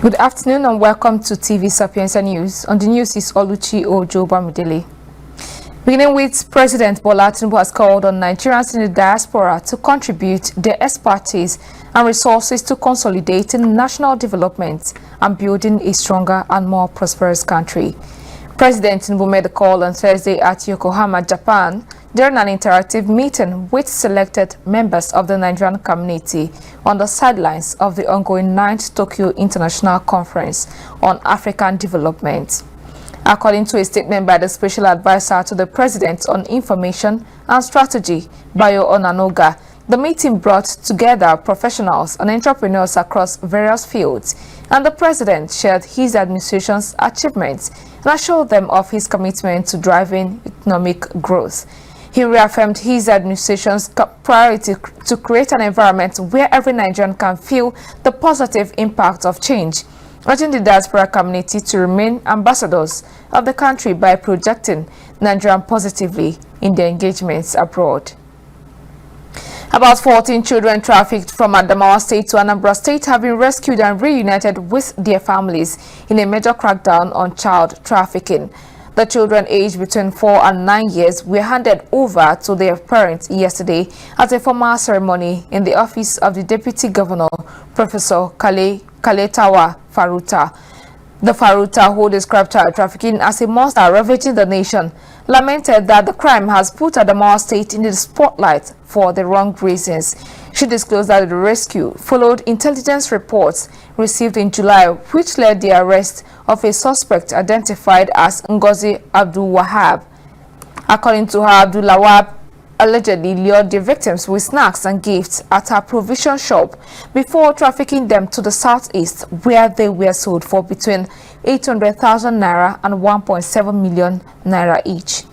Good afternoon and welcome to TV Sapienza News. On the news is Oluchi Ojo Bamidele. Beginning with, President Bola Tinubu has called on Nigerians in the diaspora to contribute their expertise and resources to consolidating national development and building a stronger and more prosperous country. President Tinubu made the call on Thursday at Yokohama, Japan, during an interactive meeting with selected members of the Nigerian community on the sidelines of the ongoing 9th Tokyo International Conference on African Development. According to a statement by the Special Advisor to the President on Information and Strategy, Bayo Onanoga, the meeting brought together professionals and entrepreneurs across various fields, and the President shared his administration's achievements and assured them of his commitment to driving economic growth. He reaffirmed his administration's priority to create an environment where every Nigerian can feel the positive impact of change, urging the diaspora community to remain ambassadors of the country by projecting Nigeria positively in their engagements abroad. About 14 children trafficked from Adamawa State to Anambra State have been rescued and reunited with their families in a major crackdown on child trafficking. The children aged between 4 and 9 years were handed over to their parents yesterday at a formal ceremony in the office of the Deputy Governor, Professor Kaletawa Faruta. The Faruta, who described child trafficking as a monster ravaging the nation, lamented that the crime has put Adamawa State in the spotlight for the wrong reasons. She disclosed that the rescue followed intelligence reports received in July, which led the arrest of a suspect identified as Ngozi Abdul Wahab. According to her, Abdul Wahab allegedly lured the victims with snacks and gifts at her provision shop before trafficking them to the southeast, where they were sold for between 800,000 naira and 1.7 million naira each.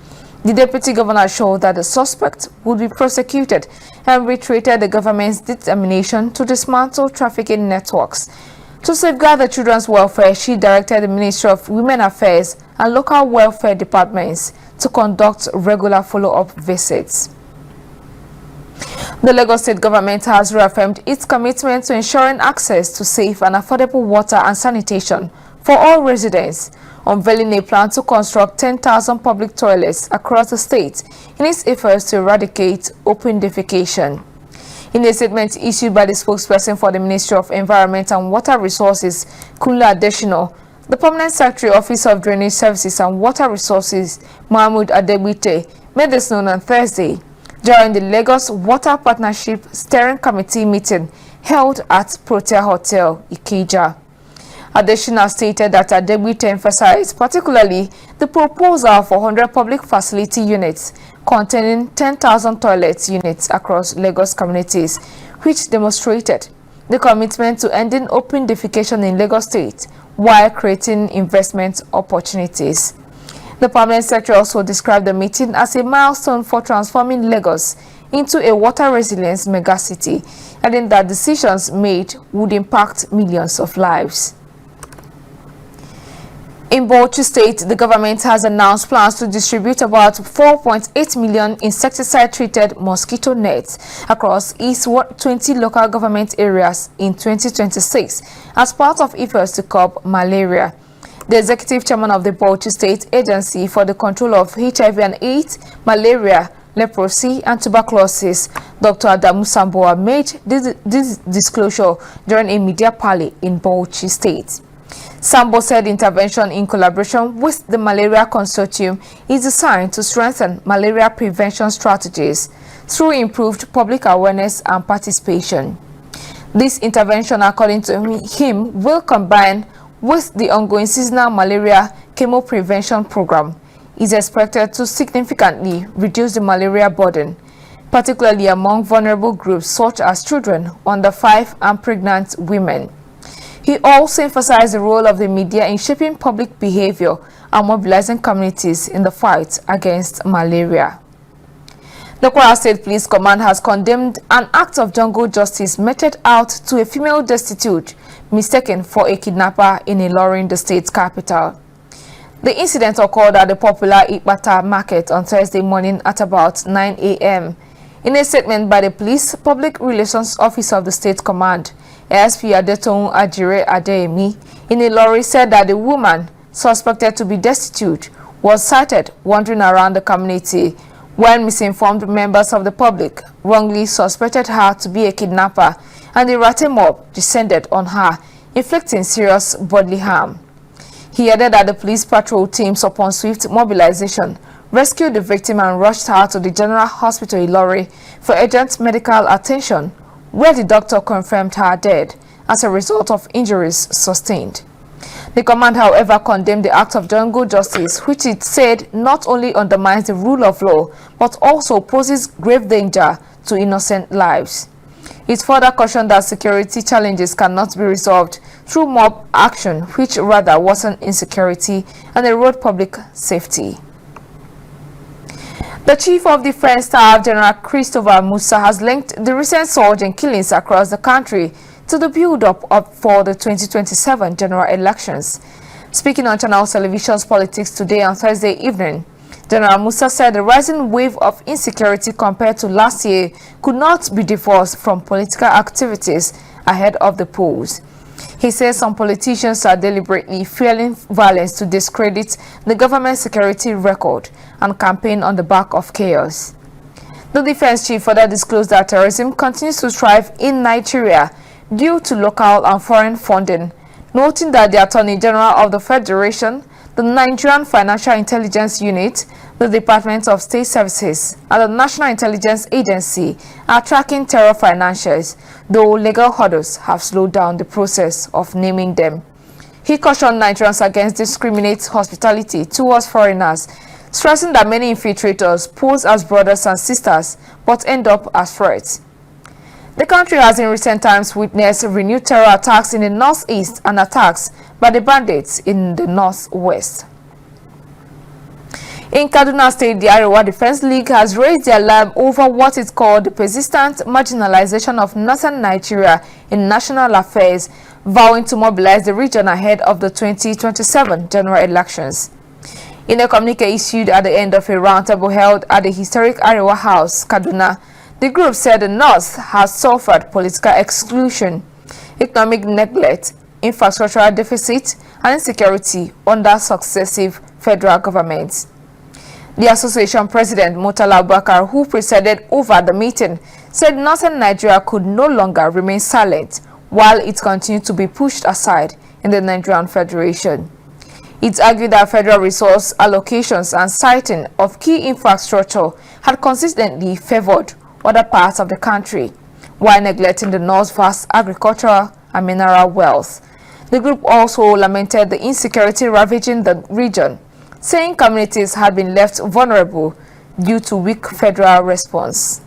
The deputy governor assured that the suspect would be prosecuted and reiterated the government's determination to dismantle trafficking networks. To safeguard the children's welfare, she directed the Ministry of Women Affairs and local welfare departments to conduct regular follow-up visits. The Lagos State government has reaffirmed its commitment to ensuring access to safe and affordable water and sanitation for all residents, unveiling a plan to construct 10,000 public toilets across the state in its efforts to eradicate open defecation. In a statement issued by the spokesperson for the Ministry of Environment and Water Resources, Kunle Adesina, the Permanent Secretary, Office of Drainage Services and Water Resources, Mahmood Adegbite, made this known on Thursday during the Lagos Water Partnership Steering Committee meeting held at Protea Hotel, Ikeja. Adesina stated that Adegbite emphasized particularly the proposal for 100 public facility units containing 10,000 toilet units across Lagos communities, which demonstrated the commitment to ending open defecation in Lagos State while creating investment opportunities. The Permanent Secretary also described the meeting as a milestone for transforming Lagos into a water resilience megacity, adding that decisions made would impact millions of lives. In Bauchi State, the government has announced plans to distribute about 4.8 million insecticide-treated mosquito nets across its 20 local government areas in 2026 as part of efforts to curb malaria. The executive chairman of the Bauchi State Agency for the Control of HIV and AIDS, Malaria, Leprosy and Tuberculosis, Dr. Adamu Samboa, made this disclosure during a media parley in Bauchi State. Sambo said intervention in collaboration with the Malaria Consortium is designed to strengthen malaria prevention strategies through improved public awareness and participation. This intervention, according to him, will combine with the ongoing seasonal malaria chemo prevention program, is expected to significantly reduce the malaria burden, particularly among vulnerable groups such as children under 5 and pregnant women. He also emphasized the role of the media in shaping public behavior and mobilizing communities in the fight against malaria. The Kwara State Police Command has condemned an act of jungle justice meted out to a female destitute mistaken for a kidnapper in Ilorin, the state's capital. The incident occurred at the popular Ikbata market on Thursday morning at about 9 a.m. In a statement by the Police Public Relations Officer of the State Command, ASP Adetoun Ajire Adeyemi in Ilori said that the woman, suspected to be destitute, was sighted wandering around the community when misinformed members of the public wrongly suspected her to be a kidnapper, and the Rate mob descended on her, inflicting serious bodily harm. He added that the police patrol teams, upon swift mobilization, rescued the victim and rushed her to the General Hospital Ilori for urgent medical attention, where the doctor confirmed her dead as a result of injuries sustained. The command, however, condemned the act of jungle justice, which it said not only undermines the rule of law, but also poses grave danger to innocent lives. It further cautioned that security challenges cannot be resolved through mob action, which rather worsen insecurity and erode public safety. The Chief of Defense Staff, General Christopher Musa, has linked the recent surge in killings across the country to the build-up for the 2027 general elections. Speaking on Channel Television's Politics Today on Thursday evening, General Musa said the rising wave of insecurity compared to last year could not be divorced from political activities ahead of the polls. He says some politicians are deliberately fueling violence to discredit the government security record and campaign on the back of chaos. The defense chief further disclosed that terrorism continues to thrive in Nigeria due to local and foreign funding, noting that the Attorney General of the Federation, the Nigerian Financial Intelligence Unit, the Department of State Services, and the National Intelligence Agency are tracking terror financials, though legal hurdles have slowed down the process of naming them. He cautioned Nigerians against discriminate hospitality towards foreigners, stressing that many infiltrators pose as brothers and sisters but end up as threats. The country has in recent times witnessed renewed terror attacks in the northeast and attacks by the bandits in the northwest. In Kaduna State, the Arewa Defense League has raised their alarm over what is called the persistent marginalization of northern Nigeria in national affairs, vowing to mobilize the region ahead of the 2027 general elections. In a communique issued at the end of a roundtable held at the historic Arewa House, Kaduna, the group said the North has suffered political exclusion, economic neglect, infrastructural deficit, and insecurity under successive federal governments. The association president, Murtala Abubakar, who presided over the meeting, said northern Nigeria could no longer remain silent while it continued to be pushed aside in the Nigerian Federation. It argued that federal resource allocations and siting of key infrastructure had consistently favored other parts of the country, while neglecting the North's vast agricultural and mineral wealth. The group also lamented the insecurity ravaging the region, saying communities had been left vulnerable due to weak federal response.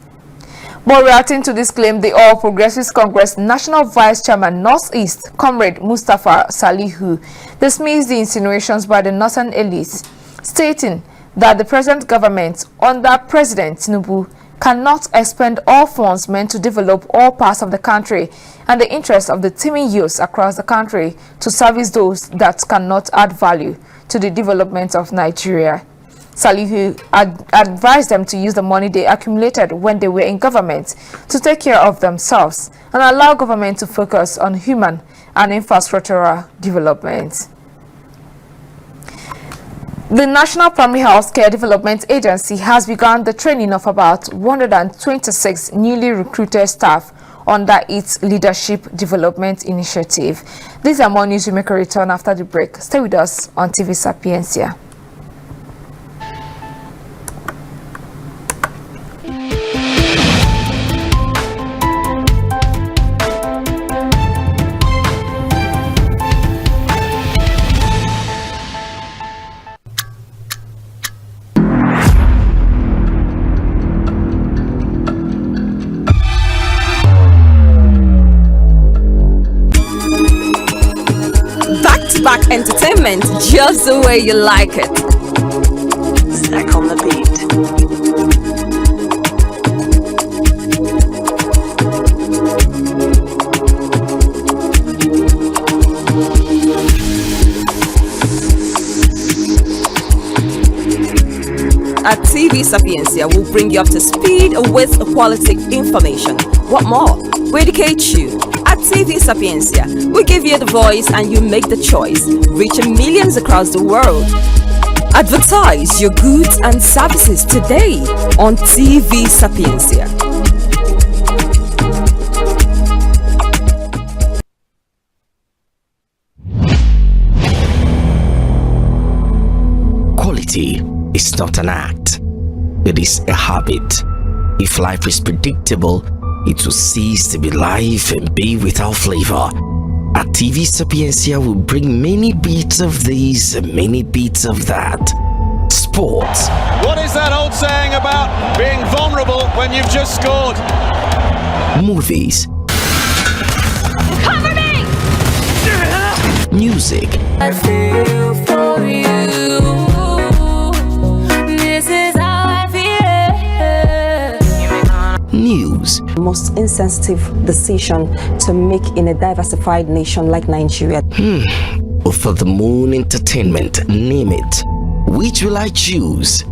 But reacting to this claim, the All Progressives Congress National Vice Chairman Northeast, Comrade Mustafa Salihu, dismissed the insinuations by the northern elites, stating that the present government under President Tinubu cannot expend all funds meant to develop all parts of the country and the interests of the teeming youths across the country to service those that cannot add value to the development of Nigeria. Salihu advised them to use the money they accumulated when they were in government to take care of themselves and allow government to focus on human and infrastructural development. The National Primary Health Care Development Agency has begun the training of about 126 newly recruited staff under its Leadership Development Initiative. These are more news. We make a return after the break. Stay with us on TV Sapiencia. Back entertainment just the way you like it. Stack on the beat. At TV Sapiencia, we'll bring you up to speed with quality information. What more? We educate you. At TV Sapiencia. We give you the voice and you make the choice, reaching millions across the world. Advertise your goods and services today on TV Sapiencia. Quality is not an act, it is a habit. If life is predictable, it will cease to be life and be without flavor. At TV Sapiencia will bring many bits of this and many bits of that. Sports. What is that old saying about being vulnerable when you've just scored? Movies. Cover me! Music. I feel for you. This is how I feel. News. Most insensitive decision to make in a diversified nation like Nigeria. For the moon entertainment, name it. Which will I choose?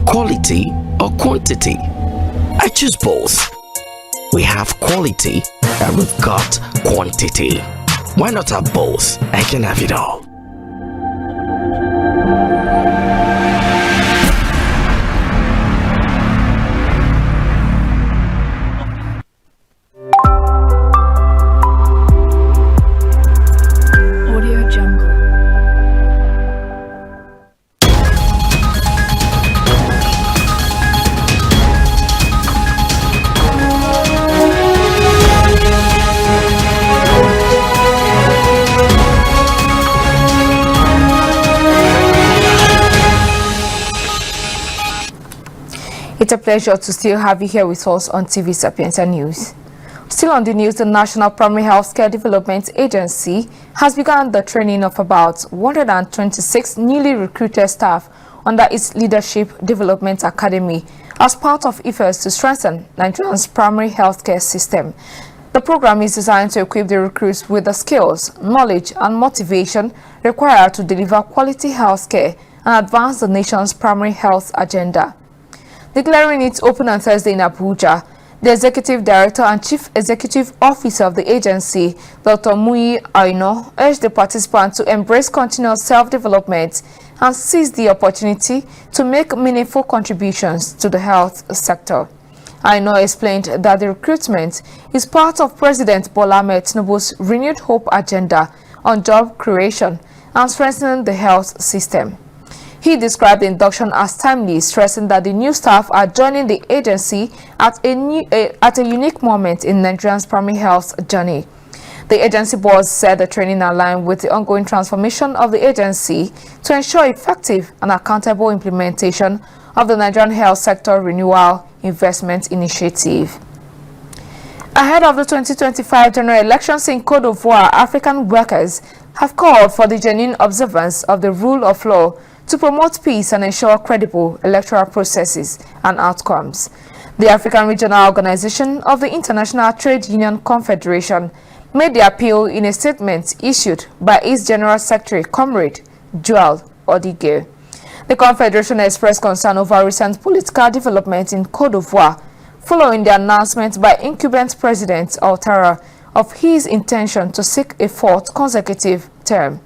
Quality or quantity? I choose both. We have quality and we've got quantity. Why not have both? I can have it all. It's a pleasure to still have you here with us on TV Sapienza News. Still on the news, the National Primary Healthcare Development Agency has begun the training of about 126 newly recruited staff under its Leadership Development Academy as part of efforts to strengthen Nigeria's primary healthcare system. The program is designed to equip the recruits with the skills, knowledge, and motivation required to deliver quality healthcare and advance the nation's primary health agenda. Declaring it open on Thursday in Abuja, the Executive Director and Chief Executive Officer of the agency, Dr. Muyi Aino, urged the participants to embrace continuous self-development and seize the opportunity to make meaningful contributions to the health sector. Aino explained that the recruitment is part of President Bola Ahmed Tinubu's renewed hope agenda on job creation and strengthening the health system. He described the induction as timely, stressing that the new staff are joining the agency at a unique moment in Nigeria's primary health journey. The agency board said the training aligned with the ongoing transformation of the agency to ensure effective and accountable implementation of the Nigerian health sector renewal investment initiative. Ahead of the 2025 general elections in Côte d'Ivoire, African workers have called for the genuine observance of the rule of law to promote peace and ensure credible electoral processes and outcomes. The African Regional Organization of the International Trade Union Confederation made the appeal in a statement issued by its General Secretary, Comrade Joel Odige. The Confederation expressed concern over recent political developments in Côte d'Ivoire following the announcement by incumbent President Ouattara of his intention to seek a fourth consecutive term.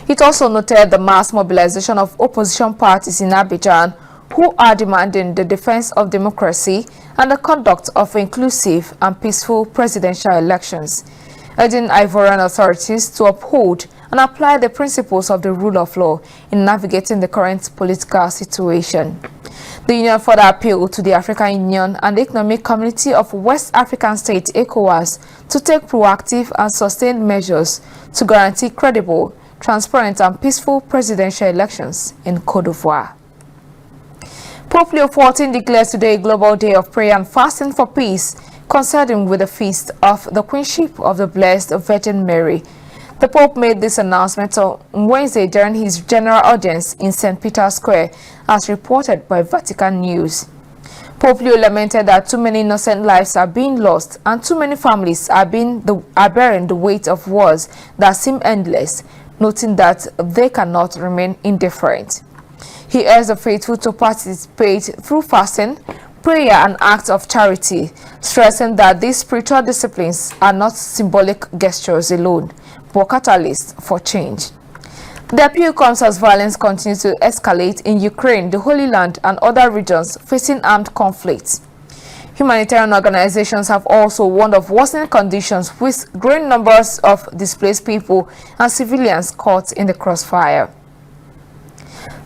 It also noted the mass mobilization of opposition parties in Abidjan who are demanding the defense of democracy and the conduct of inclusive and peaceful presidential elections, urging Ivorian authorities to uphold and apply the principles of the rule of law in navigating the current political situation. The union further appealed to the African Union and the Economic Community of West African States, ECOWAS, to take proactive and sustained measures to guarantee credible, transparent and peaceful presidential elections in Côte d'Ivoire. Pope Leo XIV declares today a global day of prayer and fasting for peace, coinciding with the feast of the Queenship of the Blessed Virgin Mary. The Pope made this announcement on Wednesday during his general audience in St. Peter's Square, as reported by Vatican News. Pope Leo lamented that too many innocent lives are being lost and too many families are bearing the weight of wars that seem endless, noting that they cannot remain indifferent. He urged the faithful to participate through fasting, prayer an act of charity, stressing that these spiritual disciplines are not symbolic gestures alone, but catalysts for change. The appeal comes as violence continues to escalate in Ukraine, the Holy Land, and other regions facing armed conflicts. Humanitarian organizations have also warned of worsening conditions with growing numbers of displaced people and civilians caught in the crossfire.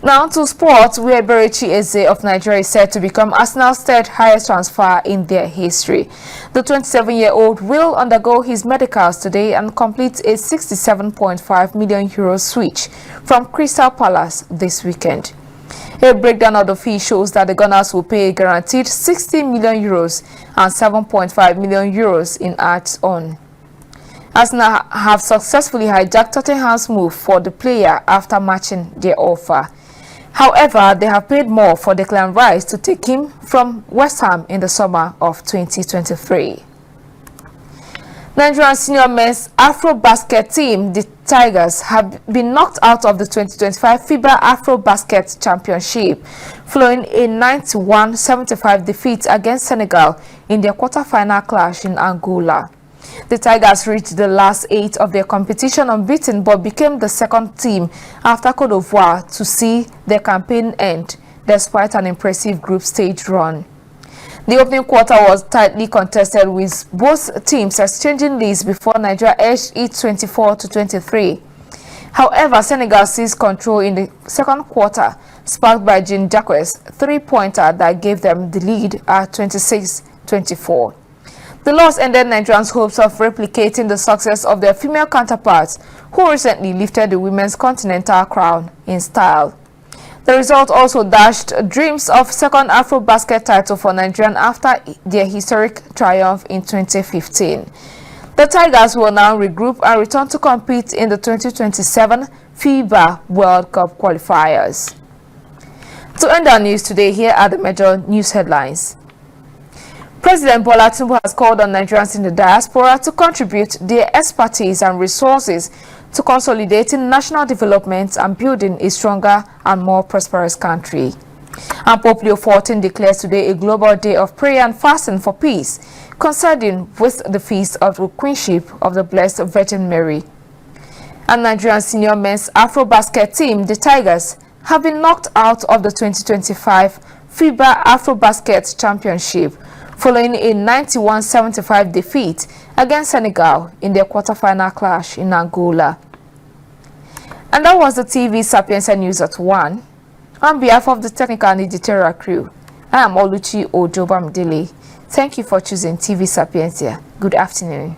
Now to sports, where Berechi Eze of Nigeria is said to become Arsenal's third highest transfer in their history. The 27-year-old will undergo his medicals today and complete a €67.5 million switch from Crystal Palace this weekend. A breakdown of the fee shows that the Gunners will pay a guaranteed €60 million and €7.5 million in ads-on. Arsenal have successfully hijacked Tottenham's move for the player after matching their offer. However, they have paid more for Declan Rice to take him from West Ham in the summer of 2023. Nigerian senior men's Afro-Basket team, the Tigers, have been knocked out of the 2025 FIBA Afro-Basket Championship, following a 91-75 defeat against Senegal in their quarter-final clash in Angola. The Tigers reached the last 8 of their competition unbeaten, but became the second team after Côte d'Ivoire to see their campaign end, despite an impressive group stage run. The opening quarter was tightly contested, with both teams exchanging leads before Nigeria edged it 24-23. However, Senegal seized control in the second quarter, sparked by Jean Jacques' three-pointer that gave them the lead at 26-24. The loss ended Nigerians' hopes of replicating the success of their female counterparts, who recently lifted the women's continental crown in style. The result also dashed dreams of second Afro-Basket title for Nigerian after their historic triumph in 2015. The Tigers will now regroup and return to compete in the 2027 FIBA World Cup qualifiers. To end our news today, here are the major news headlines. President Bola Tinubu has called on Nigerians in the diaspora to contribute their expertise and resources to consolidating national development and building a stronger and more prosperous country. And Pope Leo XIV declares today a global day of prayer and fasting for peace, coinciding with the feast of the Queenship of the Blessed Virgin Mary. And Nigerian senior men's Afro-Basket team, the Tigers, have been knocked out of the 2025 FIBA Afro-Basket Championship, following a 91-75 defeat against Senegal in their quarter-final clash in Angola. And that was the TV Sapienza News at 1. On behalf of the technical and editorial crew, I am Oluchi Ojobamdele. Thank you for choosing TV Sapienza. Good afternoon.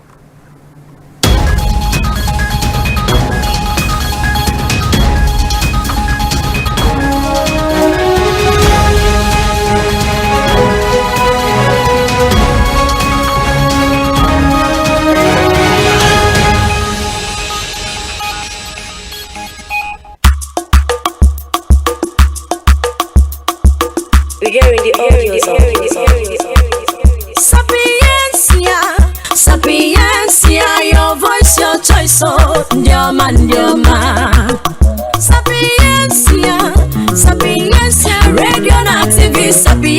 Sapiencia, your voice, your choice, oh, dear man,